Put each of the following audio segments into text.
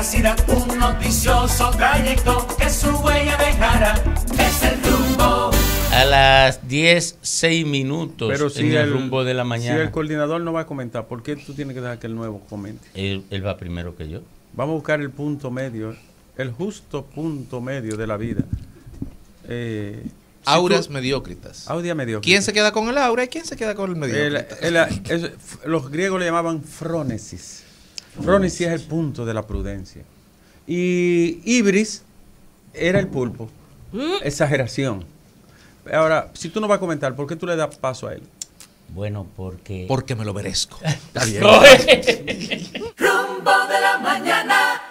veracidad, un noticioso trayecto que su huella dejará. Es el rumbo. A las 10:06 Pero si en el rumbo de la mañana. Si el coordinador no va a comentar, ¿por qué tú tienes que dejar que el nuevo comente? Él va primero que yo. Vamos a buscar el punto medio, el justo punto medio de la vida. Auras mediócritas. Audia mediócritas. ¿Quién se queda con el aura y quién se queda con el mediócritas? Los griegos le llamaban frónesis. Frónesis es el punto de la prudencia. Y ibris era el pulpo. Exageración. Ahora, si tú no vas a comentar, ¿por qué tú le das paso a él? Bueno, porque... Porque me lo merezco. Está bien. Rumbo de la mañana.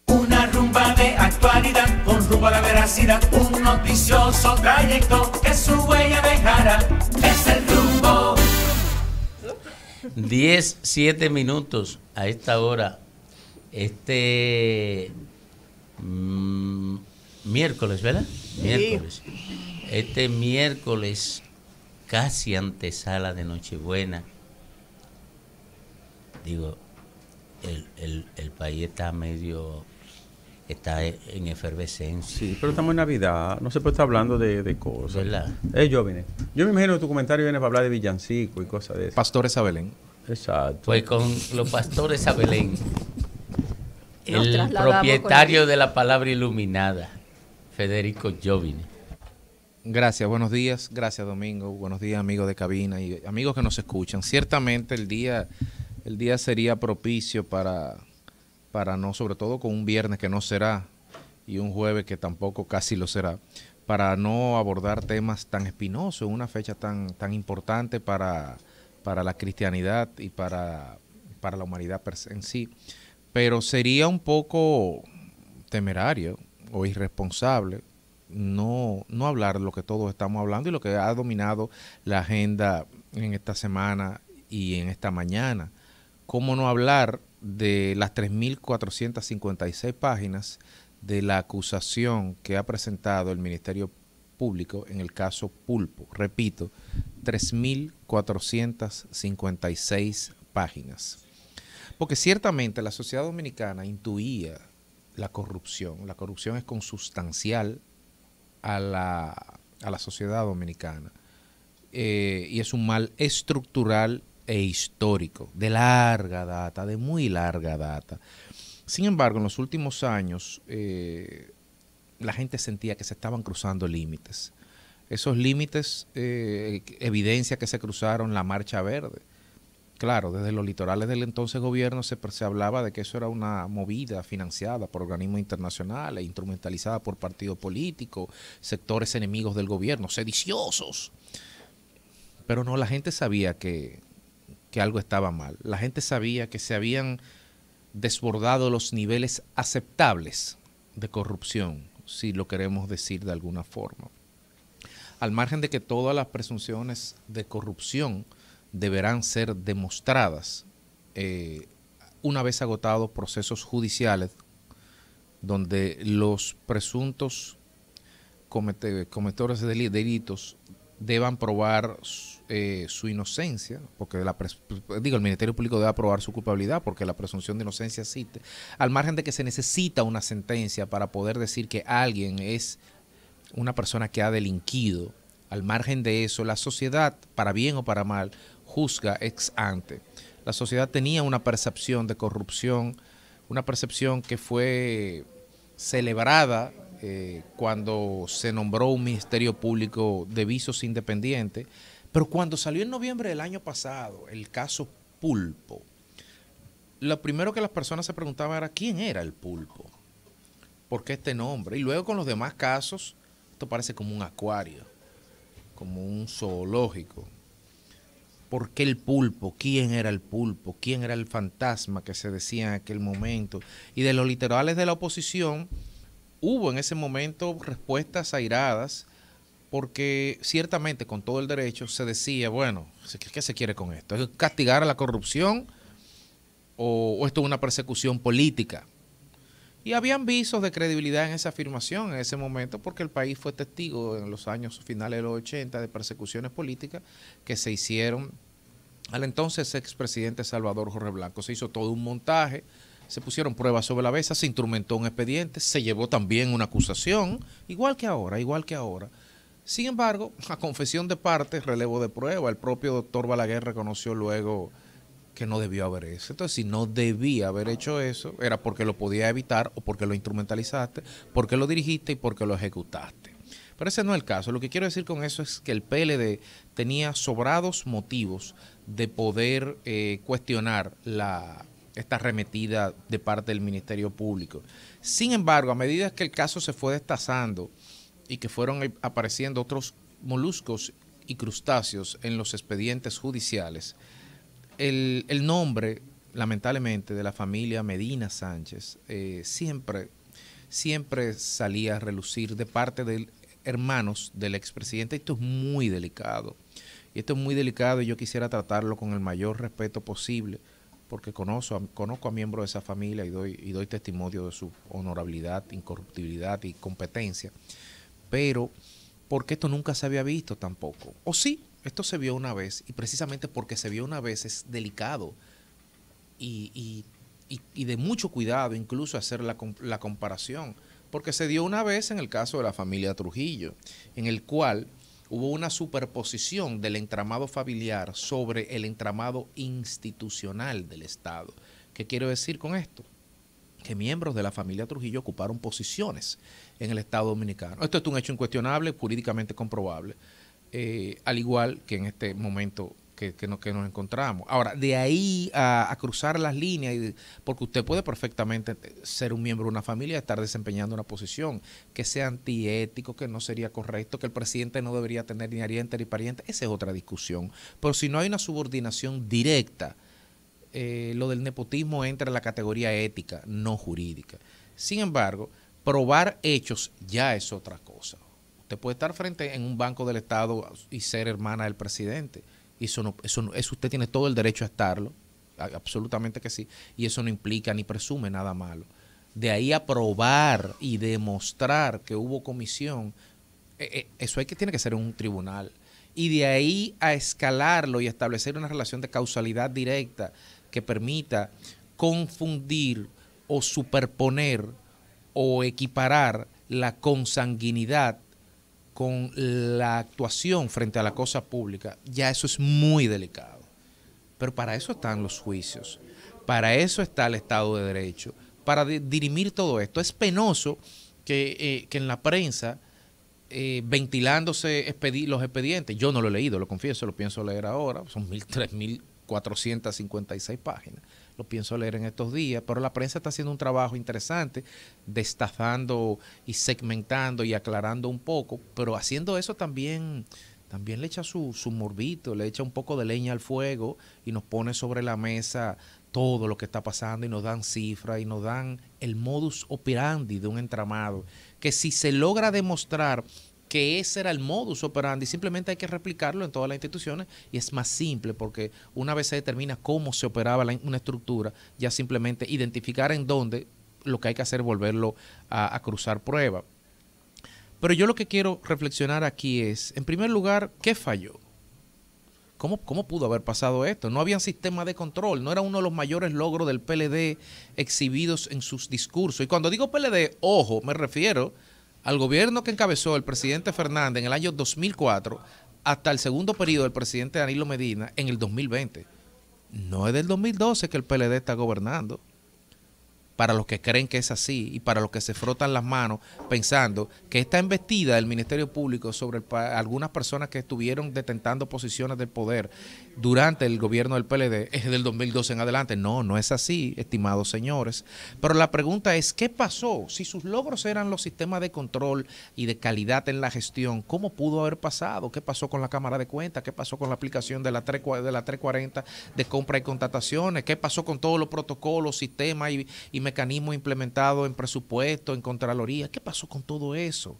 Una rumba de actualidad con rumbo a la veracidad, un noticioso trayecto que su huella dejará. Es el rumbo. 10:07 a esta hora. Miércoles, ¿verdad? Miércoles. Este miércoles, casi antesala de Nochebuena. Digo, el país está en efervescencia. Sí, pero estamos en Navidad, no se puede estar hablando de cosas. ¿Verdad? Yo me imagino que tu comentario viene para hablar de villancico y cosas de eso. Pastores a Belén. Exacto. Pues con los pastores a Belén, Nos el trasladamos propietario de la palabra iluminada, Federico Jovine. Gracias, buenos días. Gracias, Domingo. Buenos días, amigos de cabina y amigos que nos escuchan. Ciertamente el día sería propicio para no, sobre todo con un viernes que no será y un jueves que tampoco casi lo será, para no abordar temas tan espinosos en una fecha tan importante para la cristianidad y para la humanidad en sí. Pero sería un poco temerario o irresponsable no hablar de lo que todos estamos hablando y lo que ha dominado la agenda en esta semana y en esta mañana. ¿Cómo no hablar de las 3.456 páginas de la acusación que ha presentado el Ministerio Público en el caso Pulpo? Repito, 3.456 páginas. Porque ciertamente la sociedad dominicana intuía la corrupción. La corrupción es consustancial a la sociedad dominicana. Y es un mal estructural e histórico, de larga data, de muy larga data. Sin embargo, en los últimos años, la gente sentía que se estaban cruzando límites. Esos límites, evidencia que se cruzaron la Marcha Verde. Claro, desde los litorales del entonces gobierno se hablaba de que eso era una movida financiada por organismos internacionales, instrumentalizada por partidos políticos, sectores enemigos del gobierno, sediciosos. Pero no, la gente sabía que algo estaba mal. La gente sabía que se habían desbordado los niveles aceptables de corrupción, si lo queremos decir de alguna forma. Al margen de que todas las presunciones de corrupción deberán ser demostradas una vez agotados procesos judiciales donde los presuntos cometedores de delitos deban probar su inocencia, porque el Ministerio Público debe probar su culpabilidad porque la presunción de inocencia existe, al margen de que se necesita una sentencia para poder decir que alguien es una persona que ha delinquido. Al margen de eso, la sociedad, para bien o para mal, juzga ex ante. La sociedad tenía una percepción de corrupción, una percepción que fue celebrada cuando se nombró un Ministerio Público de visos independientes, pero cuando salió en noviembre del año pasado el caso Pulpo, lo primero que las personas se preguntaban era ¿quién era el Pulpo? ¿Por qué este nombre? Y luego con los demás casos, esto parece como un acuario, como un zoológico. ¿Por qué el pulpo? ¿Quién era el pulpo? ¿Quién era el fantasma que se decía en aquel momento? Y de los litorales de la oposición hubo en ese momento respuestas airadas, porque ciertamente con todo el derecho se decía, bueno, ¿qué se quiere con esto? ¿Es castigar a la corrupción o esto es una persecución política? Y habían visos de credibilidad en esa afirmación en ese momento, porque el país fue testigo en los años finales de los 80 de persecuciones políticas que se hicieron al entonces expresidente Salvador Jorge Blanco. Se hizo todo un montaje se pusieron pruebas sobre la mesa, se instrumentó un expediente, se llevó también una acusación, igual que ahora, igual que ahora. Sin embargo, a confesión de parte, relevo de prueba, el propio doctor Balaguer reconoció luego que no debió haber eso. Entonces, si no debía haber hecho eso, era porque lo podía evitar o porque lo instrumentalizaste, porque lo dirigiste y porque lo ejecutaste. Pero ese no es el caso. Lo que quiero decir con eso es que el PLD tenía sobrados motivos de poder cuestionar esta arremetida de parte del Ministerio Público. Sin embargo, a medida que el caso se fue destazando y que fueron apareciendo otros moluscos y crustáceos en los expedientes judiciales, el nombre, lamentablemente, de la familia Medina Sánchez siempre salía a relucir de parte de hermanos del expresidente. Esto es muy delicado. Y esto es muy delicado y yo quisiera tratarlo con el mayor respeto posible, porque conozco a miembros de esa familia y doy testimonio de su honorabilidad, incorruptibilidad y competencia. Pero, porque esto nunca se había visto tampoco. O sí, esto se vio una vez, y precisamente porque se vio una vez es delicado y de mucho cuidado incluso hacer la comparación, porque se dio una vez en el caso de la familia Trujillo, en el cual hubo una superposición del entramado familiar sobre el entramado institucional del Estado. ¿Qué quiero decir con esto? Que miembros de la familia Trujillo ocuparon posiciones en el Estado Dominicano. Esto es un hecho incuestionable, jurídicamente comprobable, al igual que en este momento que nos encontramos. Ahora, de ahí a cruzar las líneas, porque usted puede perfectamente ser un miembro de una familia y estar desempeñando una posición que sea antiético, que no sería correcto, que el presidente no debería tener ni ariente ni pariente, esa es otra discusión. Pero si no hay una subordinación directa, lo del nepotismo entra en la categoría ética, no jurídica. Sin embargo, probar hechos ya es otra cosa. Usted puede estar frente en un banco del Estado y ser hermana del presidente. Y eso usted tiene todo el derecho a estarlo, absolutamente que sí, y eso no implica ni presume nada malo. De ahí a probar y demostrar que hubo comisión, eso tiene que ser en un tribunal. Y de ahí a escalarlo y establecer una relación de causalidad directa que permita confundir o superponer o equiparar la consanguinidad con la actuación frente a la cosa pública, ya eso es muy delicado. Pero para eso están los juicios, para eso está el Estado de Derecho, para dirimir todo esto. Es penoso que en la prensa, ventilándose los expedientes, yo no lo he leído, lo confieso, lo pienso leer ahora, son 3.456 páginas. Lo pienso leer en estos días, pero la prensa está haciendo un trabajo interesante, destazando y segmentando y aclarando un poco, pero haciendo eso también le echa su morbito, le echa un poco de leña al fuego y nos pone sobre la mesa todo lo que está pasando y nos dan cifras y nos dan el modus operandi de un entramado, que si se logra demostrar que ese era el modus operandi, simplemente hay que replicarlo en todas las instituciones y es más simple porque una vez se determina cómo se operaba una estructura, ya simplemente identificar en dónde, lo que hay que hacer es volverlo a cruzar prueba. Pero yo lo que quiero reflexionar aquí es, en primer lugar, ¿qué falló? ¿Cómo pudo haber pasado esto? No había un sistema de control, no era uno de los mayores logros del PLD exhibidos en sus discursos. Y cuando digo PLD, ojo, me refiero al gobierno que encabezó el presidente Fernández en el año 2004 hasta el segundo periodo del presidente Danilo Medina en el 2020. No es del 2012 que el PLD está gobernando. Para los que creen que es así y para los que se frotan las manos pensando que esta embestida del Ministerio Público sobre algunas personas que estuvieron detentando posiciones del poder durante el gobierno del PLD es del 2012 en adelante. No es así, estimados señores. Pero la pregunta es, ¿qué pasó? Si sus logros eran los sistemas de control y de calidad en la gestión, ¿cómo pudo haber pasado? ¿Qué pasó con la Cámara de Cuentas? ¿Qué pasó con la aplicación de la 340 de compra y contrataciones? ¿Qué pasó con todos los protocolos, sistemas y mecanismos implementados en presupuesto, en Contraloría? ¿Qué pasó con todo eso?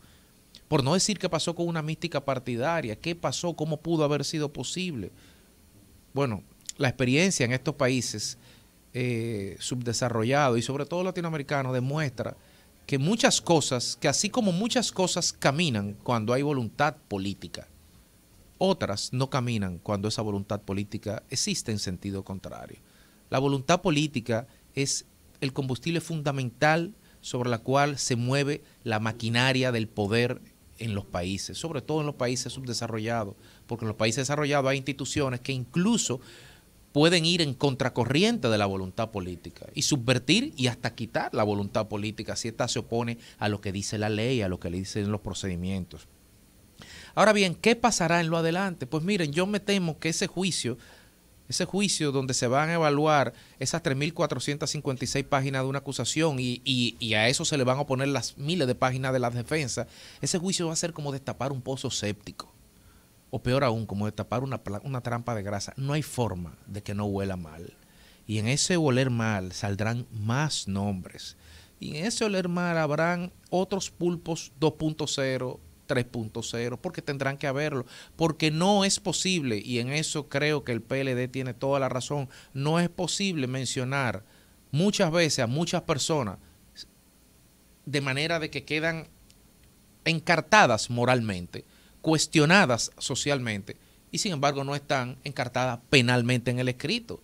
Por no decir qué pasó con una mística partidaria. ¿Qué pasó? ¿Cómo pudo haber sido posible? Bueno, la experiencia en estos países subdesarrollados y sobre todo latinoamericanos demuestra que muchas cosas, que así como muchas cosas caminan cuando hay voluntad política, otras no caminan cuando esa voluntad política existe en sentido contrario. La voluntad política es el combustible fundamental sobre la cual se mueve la maquinaria del poder en los países, sobre todo en los países subdesarrollados, porque en los países desarrollados hay instituciones que incluso pueden ir en contracorriente de la voluntad política y subvertir y hasta quitar la voluntad política si ésta se opone a lo que dice la ley, a lo que le dicen los procedimientos. Ahora bien, ¿qué pasará en lo adelante? Pues miren, yo me temo que ese juicio donde se van a evaluar esas 3.456 páginas de una acusación y a eso se le van a poner las miles de páginas de la defensa, ese juicio va a ser como destapar un pozo séptico. O peor aún, como destapar una trampa de grasa. No hay forma de que no huela mal. Y en ese oler mal saldrán más nombres. Y en ese oler mal habrán otros pulpos 2.0, 3.0, porque tendrán que haberlo. Porque no es posible, y en eso creo que el PLD tiene toda la razón, no es posible mencionar muchas veces a muchas personas de manera de que quedan encartadas moralmente, cuestionadas socialmente y sin embargo no están encartadas penalmente en el escrito.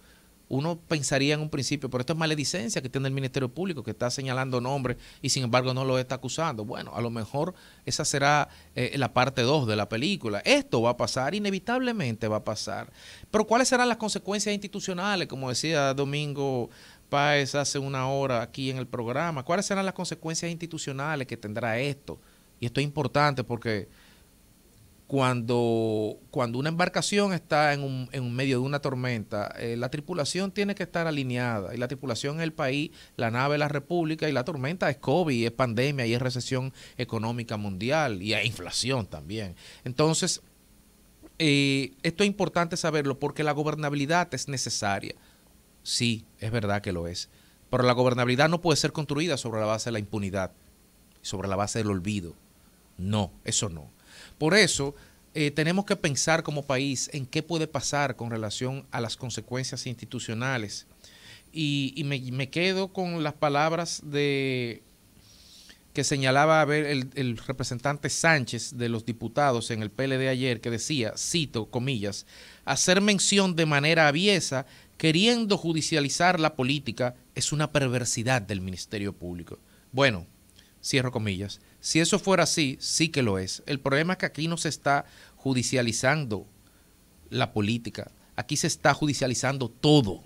Uno pensaría en un principio, pero esto es maledicencia que tiene el Ministerio Público, que está señalando nombres y sin embargo no lo está acusando. Bueno, a lo mejor esa será la parte 2 de la película. Esto va a pasar, inevitablemente va a pasar. Pero ¿cuáles serán las consecuencias institucionales? Como decía Domingo Páez hace una hora aquí en el programa, ¿cuáles serán las consecuencias institucionales que tendrá esto? Y esto es importante porque cuando una embarcación está en medio de una tormenta, la tripulación tiene que estar alineada. Y la tripulación es el país, la nave es la república, y la tormenta es COVID, es pandemia, y es recesión económica mundial, y hay inflación también. Entonces, esto es importante saberlo porque la gobernabilidad es necesaria. Sí, es verdad que lo es. Pero la gobernabilidad no puede ser construida sobre la base de la impunidad, sobre la base del olvido. No, eso no. Por eso tenemos que pensar como país en qué puede pasar con relación a las consecuencias institucionales. Y me quedo con las palabras que señalaba el representante Sánchez de los diputados en el PLD ayer, que decía, cito, comillas, hacer mención de manera aviesa, queriendo judicializar la política, es una perversidad del Ministerio Público. Bueno, cierro comillas. Si eso fuera así, sí que lo es. El problema es que aquí no se está judicializando la política. Aquí se está judicializando todo.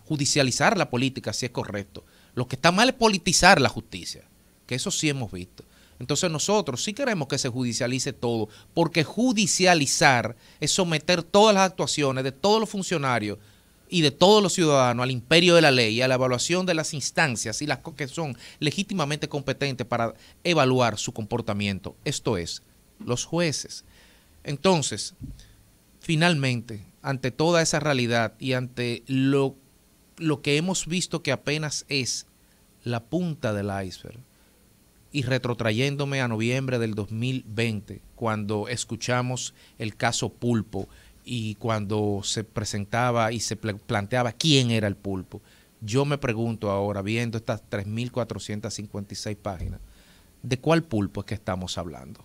Judicializar la política sí es correcto. Lo que está mal es politizar la justicia, que eso sí hemos visto. Entonces nosotros sí queremos que se judicialice todo, porque judicializar es someter todas las actuaciones de todos los funcionarios y de todos los ciudadanos al imperio de la ley y a la evaluación de las instancias y las que son legítimamente competentes para evaluar su comportamiento, esto es, los jueces. Entonces, finalmente, ante toda esa realidad y ante lo que hemos visto que apenas es la punta del iceberg, y retrotrayéndome a noviembre del 2020, cuando escuchamos el caso Pulpo, y cuando se presentaba y se planteaba quién era el pulpo, yo me pregunto ahora, viendo estas 3.456 páginas, ¿de cuál pulpo es que estamos hablando?